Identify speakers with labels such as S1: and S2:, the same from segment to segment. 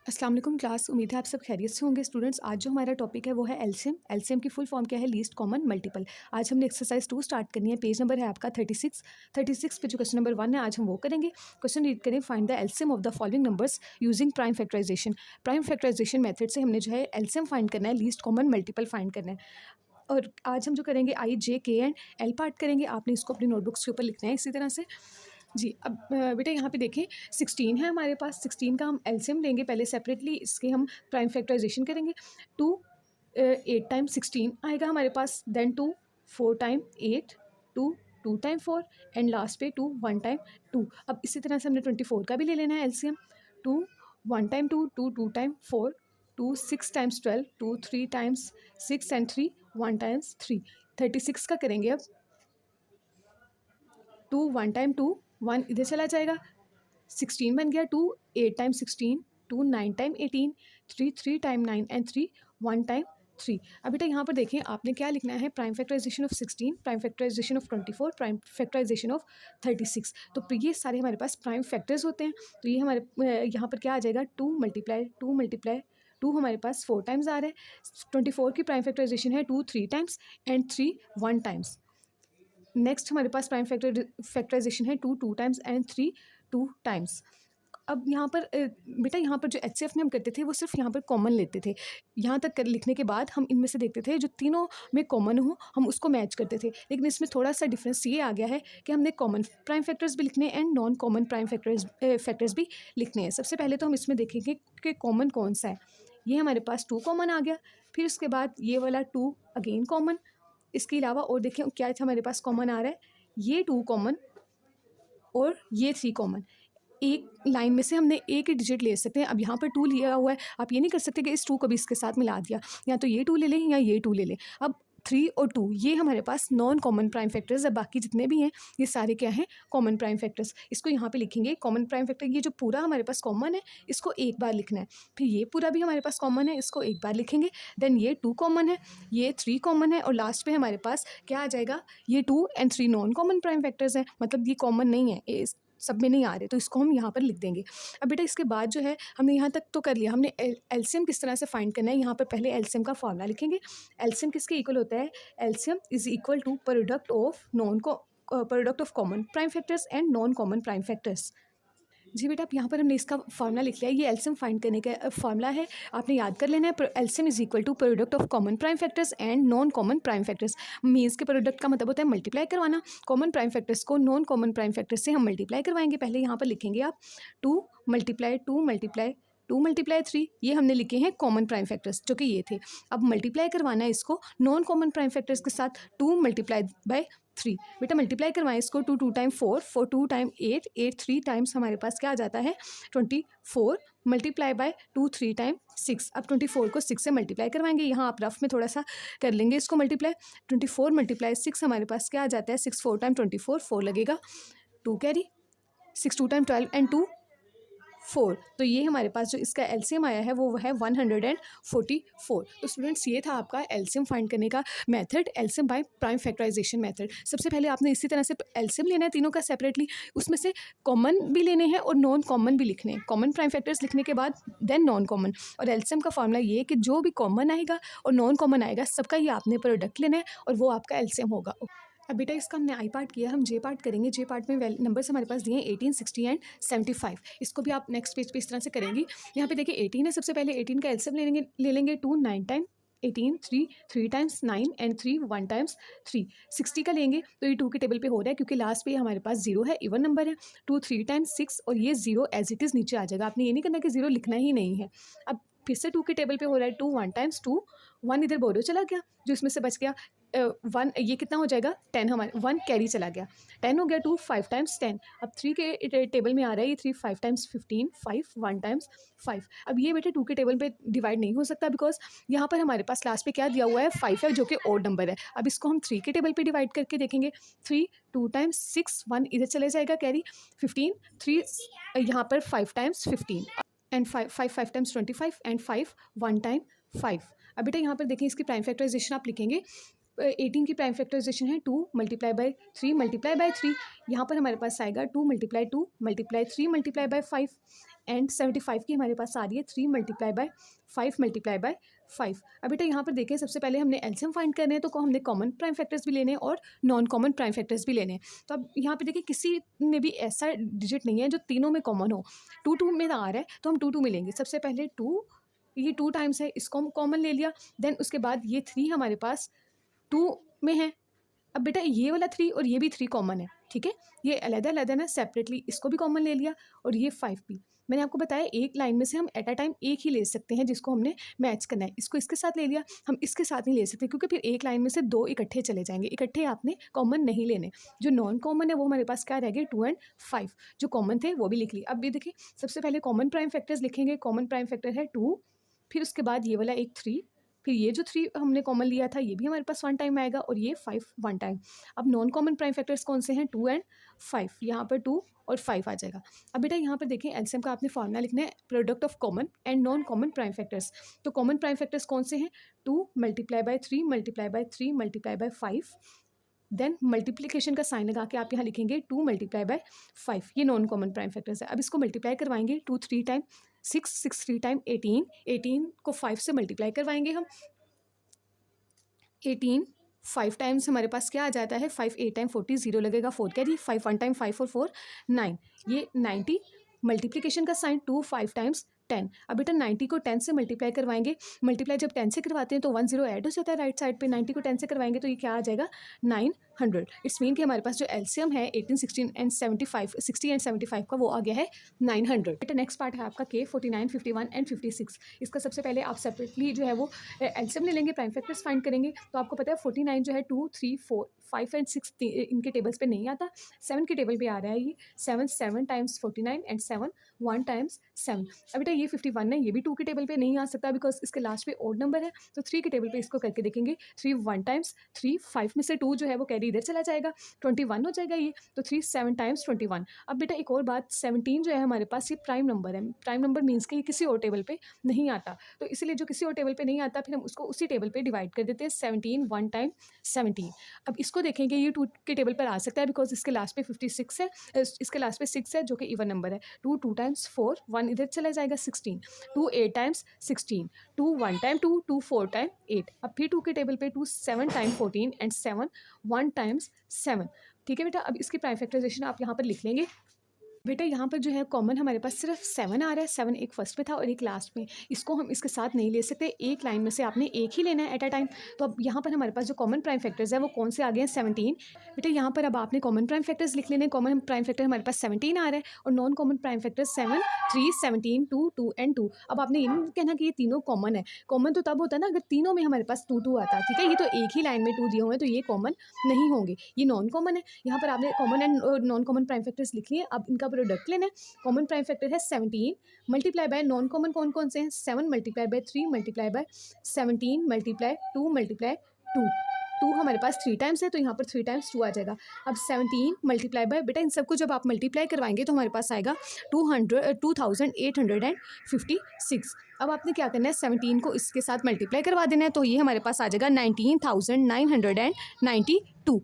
S1: अस्सलाम वालेकुम क्लास। उम्मीद है आप सब खैरियत से होंगे स्टूडेंट्स। आज जो हमारा टॉपिक है वो है एलसीएम। एलसीएम की फुल फॉर्म क्या है? Least common multiple. आज हमने एक्सरसाइज 2 स्टार्ट करनी है। पेज नंबर है आपका 36 पे जो क्वेश्चन नंबर 1 है आज हम वो करेंगे। क्वेश्चन रीड करें, find the LCM of the following numbers using prime factorization. Prime factorization method से हमने जो है एलसीएम फाइंड करना है, लीस्ट कॉमन मल्टीपल फाइंड करना है। और आज हम जो करेंगे आई जे के एंड एल पार्ट करेंगे। आपने इसको अपनी नोटबुक्स के ऊपर लिखना है इसी तरह से जी। अब बेटा यहाँ पे देखें 16 है हमारे पास। 16 का हम एलसीएम लेंगे पहले सेपरेटली, इसके हम प्राइम फैक्टराइजेशन करेंगे। 2 8 टाइम 16 आएगा हमारे पास, then 2 4 time 8, 2 2 time 4 and last पे 2 1 टाइम 2। अब इसी तरह से हमने 24 का भी ले लेना है LCM. 2 1 time 2, 2 2 time 4, 2 6 times 12, 2 3 times 6 and 3 1 times 3। 36 का करेंगे अब। 2 1 टाइम 2, 1 इधर चला जाएगा, 16 बन गया। 2 8 time 16, 2 9 time 18, 3 3 time 9 and 3 1 time 3। अब बेटा यहाँ पर देखें आपने क्या लिखना है, prime factorization of 16, prime factorization of 24, prime factorization of 36। तो ये सारे हमारे पास प्राइम फैक्टर्स होते हैं। तो ये हमारे यहाँ पर क्या आ जाएगा, 2 मल्टीप्लाई 2 मल्टीप्लाई 2 हमारे पास 4 टाइम्स आ रहा है। 24 की प्राइम फैक्टराइजेशन है 2 3 टाइम्स एंड 3 1 टाइम्स। नेक्स्ट हमारे पास प्राइम फैक्टराइजेशन है 2 2 टाइम्स एंड 3 2 टाइम्स। अब यहाँ पर बेटा यहाँ पर जो एचसीएफ में हम करते थे वो सिर्फ यहाँ पर कॉमन लेते थे। यहाँ तक लिखने के बाद हम इनमें से देखते थे जो तीनों में कॉमन हो हम उसको मैच करते थे। लेकिन इसमें थोड़ा सा डिफरेंस ये आ गया है कि हमने कॉमन प्राइम फैक्टर्स भी लिखने हैं and non common prime factors भी लिखने हैं। सबसे पहले तो हम इसमें देखेंगे कि कॉमन कौन सा है। ये हमारे पास 2 कॉमन आ गया, फिर उसके बाद ये वाला 2 अगेन कॉमन। इसके अलावा और देखें क्या हमारे पास कॉमन आ रहा है, ये 2 कॉमन और ये 3 कॉमन। एक लाइन में से हमने एक ही डिजिट ले सकते हैं। अब यहाँ पर 2 लिया हुआ है, आप ये नहीं कर सकते कि इस 2 को भी इसके साथ मिला दिया, या तो ये 2 ले लें या ये 2 ले लें। अब 3 और 2 ये हमारे पास नॉन कॉमन प्राइम फैक्टर्स है, बाकी जितने भी हैं ये सारे क्या हैं, कॉमन प्राइम फैक्टर्स। इसको यहाँ पे लिखेंगे कॉमन प्राइम फैक्टर। ये जो पूरा हमारे पास कॉमन है इसको एक बार लिखना है, फिर ये पूरा भी हमारे पास कॉमन है इसको एक बार लिखेंगे, देन ये 2 कॉमन है, ये 3 कॉमन है और लास्ट पे हमारे पास क्या आ जाएगा, ये 2 and 3 non common prime factors हैं, मतलब ये कॉमन नहीं है, सब में नहीं आ रहे, तो इसको हम यहाँ पर लिख देंगे। अब बेटा इसके बाद जो है हमने यहाँ तक तो कर लिया, हमने एलसीएम किस तरह से फाइंड करना है। यहाँ पर पहले एलसीएम का फॉर्मूला लिखेंगे। एलसीएम किसके इक्वल होता है, LCM is equal to product of common prime factors and non common prime factors. जी बेटा अब यहाँ पर हमने इसका फार्मूला लिख लिया है, ये एलसीएम फाइंड करने का फार्मूला है, आपने याद कर लेना है। LCM is equal to product of common prime factors and non common prime factors. Means के प्रोडक्ट का मतलब होता है मल्टीप्लाई करवाना, कॉमन प्राइम फैक्टर्स को नॉन कॉमन प्राइम फैक्टर्स से हम मल्टीप्लाई करवाएंगे। पहले यहाँ पर लिखेंगे आप 2 मल्टीप्लाई 2 मल्टीप्लाई 2 मल्टीप्लाई 3, ये हमने लिखे हैं कॉमन प्राइम फैक्टर्स जो कि ये थे। अब मल्टीप्लाई करवाना है इसको नॉन कॉमन प्राइम फैक्टर्स के साथ, 2 मल्टीप्लाई बाय 3। बेटा मल्टीप्लाई करवाएं इसको, 2 2 टाइम 4, 4 2 टाइम 8, 8 3 टाइम्स हमारे पास क्या आ जाता है 24, मल्टीप्लाई बाय 2 3 टाइम 6। अब 24 को 6 से मल्टीप्लाई करवाएंगे, यहाँ आप रफ में थोड़ा सा कर लेंगे इसको मल्टीप्लाई। 24 मल्टीप्लाई 6 हमारे पास क्या आ जाता है, 6 4 टाइम 24, 4 लगेगा, 2 कैरी, 6 2 टाइम 12 एंड 2 4। तो ये हमारे पास जो इसका एलसीएम आया है वो है 144। तो स्टूडेंट्स ये था आपका एलसीएम फाइंड करने का method, LCM by prime factorization method. सबसे पहले आपने इसी तरह से एलसीएम लेना है तीनों का सेपरेटली, उसमें से कॉमन भी लेने हैं और नॉन कॉमन भी लिखने हैं। कॉमन प्राइम फैक्टर्स लिखने के बाद देन नॉन कॉमन, और एलसीएम का फॉर्मूला ये है कि जो भी कॉमन आएगा और नॉन कॉमन आएगा सबका ही आपने प्रोडक्ट लेना है और वो आपका एलसीएम होगा। अब बेटा इसका हमने आई पार्ट किया, हम जे पार्ट करेंगे। जे पार्ट में नंबर्स हमारे पास दिए हैं 18, 60 एंड 75। इसको भी आप नेक्स्ट पेज पे इस तरह से करेंगी। यहाँ पे देखिए 18 है, सबसे पहले 18 का एलसीएम ले लेंगे 2 9 टाइम 18, 3 3 टाइम्स 9 एंड 3 1 टाइम्स 3। 60 का लेंगे तो ये 2 के टेबल पे हो रहा है क्योंकि लास्ट पे हमारे पास 0 है, इवन नंबर है। 2 3 टाइम्स 6 और ये 0 एज इट इज़ नीचे आ जाएगा, आपने ये नहीं करना कि 0 लिखना ही नहीं है। अब फिर से 2 के टेबल पे हो रहा है 2 1 टाइम्स 2, 1 इधर बोरो चला गया, जो इसमें से बच गया 1, ये कितना हो जाएगा 10, हमारे 1 कैरी चला गया, 10 हो गया। 2 5 टाइम्स 10, अब 3 के टेबल में आ रहा है ये 3 5 टाइम्स 15, 5 1 टाइम्स 5। अब ये बेटे 2 के टेबल पे डिवाइड नहीं हो सकता बिकॉज यहाँ पर हमारे पास लास्ट पे क्या दिया हुआ है 5 है जो कि ओड नंबर है। अब इसको हम 3 के टेबल पे डिवाइड करके देखेंगे, 3 2 टाइम्स 6, 1 इधर चले जाएगा कैरी, 15 3 यहाँ पर 5 times 15 and 5 5 times 25 and 5 1 time 5। अब बेटा यहाँ पर देखें इसकी प्राइम फैक्टराइजेशन आप लिखेंगे। 18 की प्राइम फैक्टराइजेशन है 2 मल्टीप्लाई बाय 3 मल्टीप्लाई बाय 3, यहाँ पर हमारे पास आएगा 2 multiply 2 multiply 3 multiply by 5। And 75 की हमारे पास आ रही है 3 मल्टीप्लाई बाय 5 मल्टीप्लाई बाय 5। अब बेटा यहाँ पर देखें, सबसे पहले हमने एलसीएम फाइंड करने हैं तो हमने कॉमन प्राइम फैक्टर्स भी लेने हैं और नॉन कॉमन प्राइम फैक्टर्स भी लेने हैं। तो अब यहाँ पे देखिए किसी में भी ऐसा डिजिट नहीं है जो तीनों में कॉमन हो। 2 में आ रहा है तो हम 2 में लेंगे। सबसे पहले 2, ये 2 टाइम्स है, इसको हम कॉमन ले लिया। देन उसके बाद ये 3 हमारे पास 2 में है। अब बेटा ये वाला 3 और ये भी 3 कॉमन है, ठीक है, ये अलग-अलग ना सेपरेटली, इसको भी कॉमन ले लिया। और ये 5 भी मैंने आपको बताया एक लाइन में से हम एट अ टाइम एक ही ले सकते हैं जिसको हमने मैच करना है। इसको इसके साथ ले लिया, हम इसके साथ नहीं ले सकते क्योंकि फिर एक लाइन में से 2 इकट्ठे चले जाएंगे। इकट्ठे आपने कॉमन नहीं लेने। जो नॉन कॉमन है वो हमारे पास क्या रह गए, 2 एंड 5। जो कॉमन थे वो भी लिख लिए। अब ये देखिए, सबसे पहले कॉमन प्राइम फैक्टर्स लिखेंगे। कॉमन प्राइम फैक्टर है 2, फिर उसके बाद ये वाला एक 3, फिर ये जो 3 हमने कॉमन लिया था ये भी हमारे पास 1 टाइम आएगा, और ये 5 1 टाइम। अब नॉन कॉमन प्राइम फैक्टर्स कौन से हैं, 2 एंड 5। यहाँ पर 2 और 5 आ जाएगा। अब बेटा यहाँ पर देखें, एलसीएम का आपने फॉर्मूला लिखना है, product of common and non common prime factors. तो कॉमन प्राइम फैक्टर्स कौन से हैं, 2 multiply by 3 multiply by 3 multiply by 5। Then multiplication का साइन लगा के आप यहाँ लिखेंगे 2 मल्टीप्लाई बाय 5। ये नॉन कॉमन प्राइम फैक्टर्स है। अब इसको मल्टीप्लाई करवाएंगे, 2 3 टाइम 6, 6 3 टाइम 18, 18 को 5 से मल्टीप्लाई करवाएंगे हम। 18 5 टाइम्स हमारे पास क्या आ जाता है, 5 8 टाइम 40, 0 लगेगा 4 कैरी, 5 1 टाइम 5 और 4 9, ये 90। मल्टीप्लिकेशन का साइन 2 5 टाइम्स 10। अब बेटा 90 को 10 से मल्टीप्लाई करवाएंगे। मल्टीप्लाई जब 10 से करवाते हैं तो 1 0 ऐड हो जाता है राइट साइड पे। 90 को 10 से करवाएंगे तो ये क्या आ जाएगा, 900। इट्स मीन कि हमारे पास जो एलसीएम है 18 16 एंड 75, 60 एंड 75 का, वो आ गया है 900। बेटा नेक्स्ट पार्ट है आपका K 49 51 एंड 56। इसका सबसे पहले आप सेपरेटली जो है वो एलसीएम ले लेंगे, प्राइम फैक्टर्स फाइंड करेंगे। तो आपको पता है 49 जो है 2 3 4 5 एंड 6 इनके टेबल्स पे नहीं आता, 7 के टेबल पे आ रहा है। ये 7 7 टाइम्स 49 एंड 7 1 टाइम्स 7। अब बेटा ये 51 है, ये भी 2 के टेबल पे नहीं आ सकता बिकॉज इसके लास्ट पे ओड नंबर है। तो 3 के टेबल पे इसको करके देखेंगे। 3 1 टाइम्स 3, 5 में से 2 जो है वो कैरी इधर चला जाएगा, 21 हो जाएगा ये। तो 3 7 टाइम्स 21। अब बेटा एक और बात, 17 जो है हमारे पास ये प्राइम नंबर है। प्राइम नंबर मीन्स कि ये किसी और टेबल पे नहीं आता, तो इसलिए जो किसी और टेबल पे नहीं आता फिर हम उसको उसी टेबल पे डिवाइड कर देते हैं। 17 1 टाइम 17। अब इसको देखेंगे, ये 2 के टेबल पर आ सकता है बिकॉज इसके लास्ट पे 56 है, इसके लास्ट पे 6 है जो कि इवन नंबर है। 2 2 टाइम्स 4, 1 इधर चला जाएगा 16। 2 8 टाइम्स 16, 2 1 टाइम 2, 2 4 टाइम 8। अब फिर 2 के टेबल पे 2 7 टाइम 14 एंड 7 1 टाइम्स 7। ठीक है बेटा, अब इसकी प्राइम फैक्टराइजेशन आप यहाँ पर लिख लेंगे। बेटा यहाँ पर जो है कॉमन हमारे पास सिर्फ 7 आ रहा है। 7 एक फर्स्ट में था और एक लास्ट में, इसको हम इसके साथ नहीं ले सकते। एक लाइन में से आपने एक ही लेना है एट अ टाइम। तो अब यहाँ पर हमारे पास जो कॉमन प्राइम फैक्टर्स है वो कौन से आ गए हैं, 17। बेटा यहाँ पर अब आपने कॉमन प्राइम फैक्टर्स लिख लेने। कॉमन प्राइम फैक्टर हमारे पास 17 आ रहा है और non common prime factor 7 3 17 2 2 and 2। अब आपने ये नहीं कहना कि ये तीनों कॉमन है। कॉमन तो तब होता है ना अगर तीनों में हमारे पास 2 2 आता है, ठीक है। ये तो एक ही लाइन में 2 दिए हुए हैं तो ये कॉमन नहीं होंगे, ये नॉन कॉमन है। यहाँ पर आपने common and non common prime factors लिख लिए। अब इनका प्रोडक्ट लेना है। कॉमन प्राइम फैक्टर है 17 मल्टीप्लाई बाय नॉन कॉमन कौन कौन से हैं, 7 multiply by 3 multiply bye 17 multiply 2 multiply 2। 2 हमारे पास 3 टाइम्स है तो यहाँ पर 3 टाइम्स 2 आ जाएगा। अब 17 मल्टीप्लाई बाय, बेटा इन सबको जब आप मल्टीप्लाई करवाएंगे तो हमारे पास आएगा 2856। अब आपने क्या करना है, 17 को इसके साथ मल्टीप्लाई करवा देना है तो ये हमारे पास आ जाएगा 19,992।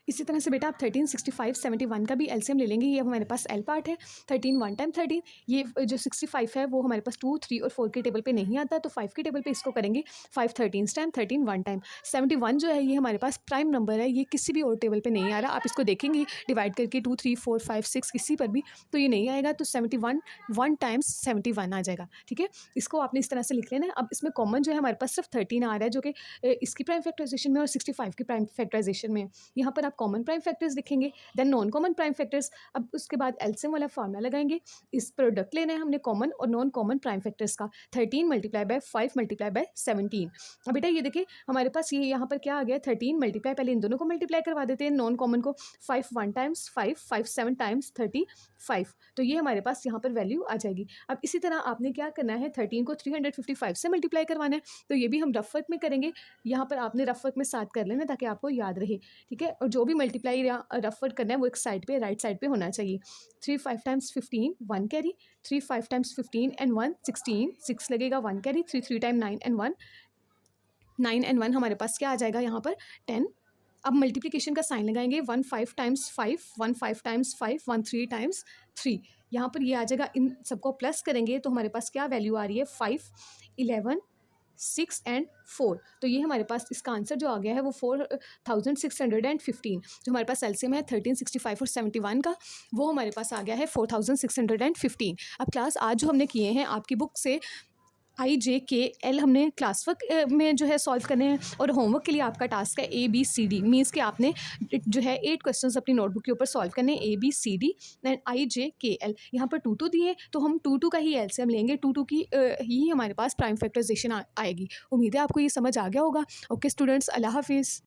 S1: इसी तरह से बेटा आप 13 65 71 का भी एलसीएम ले लेंगे। ये हमारे पास एल पार्ट है। 13 1 टाइम 13, ये जो 65 है वो हमारे पास 2 3 और 4 के टेबल पे नहीं आता तो 5 के टेबल पे इसको करेंगे। 5 13 टाइम 13 1 टाइम। 71 जो है ये हमारे पास प्राइम नंबर है, ये किसी भी और टेबल पे नहीं आ रहा। आप इसको देखेंगे डिवाइड करके 2 3 4 5 6 किसी पर भी तो ये नहीं आएगा। तो 71 1 टाइम्स 71 आ जाएगा, ठीक है। इसको आपने इस तरह से लिख लेना है। अब इसमें कॉमन जो है हमारे पास सिर्फ 13 आ रहा है जो कि इसकी प्राइम फैक्टराइजेशन में और 65 की प्राइम फैक्टराइजेशन में। यहाँ पर आप कॉमन प्राइम फैक्टर्स लिखेंगे, then non common prime factors. अब उसके बाद एलसीएम वाला फॉर्मूला लगाएंगे। इस प्रोडक्ट लेना है हमने कॉमन और नॉन कॉमन प्राइम फैक्टर्स का। 13 मल्टीप्लाई बाय 5 मल्टीप्लाई बाय 17। अब बेटा ये देखिए हमारे पास ये यहाँ पर क्या आ गया, 13 मल्टीप्लाई, पहले इन दोनों को मल्टीप्लाई करवा देते हैं नॉन कॉमन को। 5 1 टाइम्स 5, 5 7 टाइम्स 35। तो ये हमारे पास यहाँ पर वैल्यू आ जाएगी। अब इसी तरह आपने क्या करना है, 13 को 355 से मल्टीप्लाई करवाना है तो ये भी हम रफ वर्क में करेंगे। यहाँ पर आपने रफ वर्क में साथ कर लेना ताकि आपको याद रहे, ठीक है। और जो भी मल्टीप्लाई या रफ वर्क करना है वो एक साइड पे राइट साइड पे होना चाहिए। 3 5 टाइम्स 15 1 कैरी, 3 5 टाइम्स 15 एंड 1 16, 6 लगेगा 1 कैरी। 3 3 टाइम 9 एंड 1, 9 एंड 1 हमारे पास क्या आ जाएगा यहाँ पर 10 अब मल्टीप्लिकेशन का साइन लगाएंगे, 1 5 टाइम्स 5, 1 5 टाइम्स 5, 1 3 टाइम्स 3। यहाँ पर ये आ जाएगा, इन सबको प्लस करेंगे तो हमारे पास क्या वैल्यू आ रही है, 5, 11, 6 एंड 4। तो ये हमारे पास इसका आंसर जो आ गया है वो 4615। जो हमारे पास एलसीएम है 13, 65 और 71 का, वो हमारे पास आ गया है 4615। अब क्लास आज जो हमने किए हैं आपकी बुक से IJKL हमने क्लास वर्क में जो है सॉल्व करने हैं, और होमवर्क के लिए आपका टास्क है ABCD, मीन्स कि आपने जो है 8 क्वेश्चंस अपनी नोटबुक के ऊपर सॉल्व करने हैं, ABCD एंड IJKL। यहाँ पर 2 2 दिए तो हम 2 2 का ही एलसीएम लेंगे, 2 2 की ही हमारे पास प्राइम फैक्टराइजेशन आएगी। उम्मीद है आपको ये समझ आ गया होगा। ओके स्टूडेंट्स, अल्लाह हाफिज़।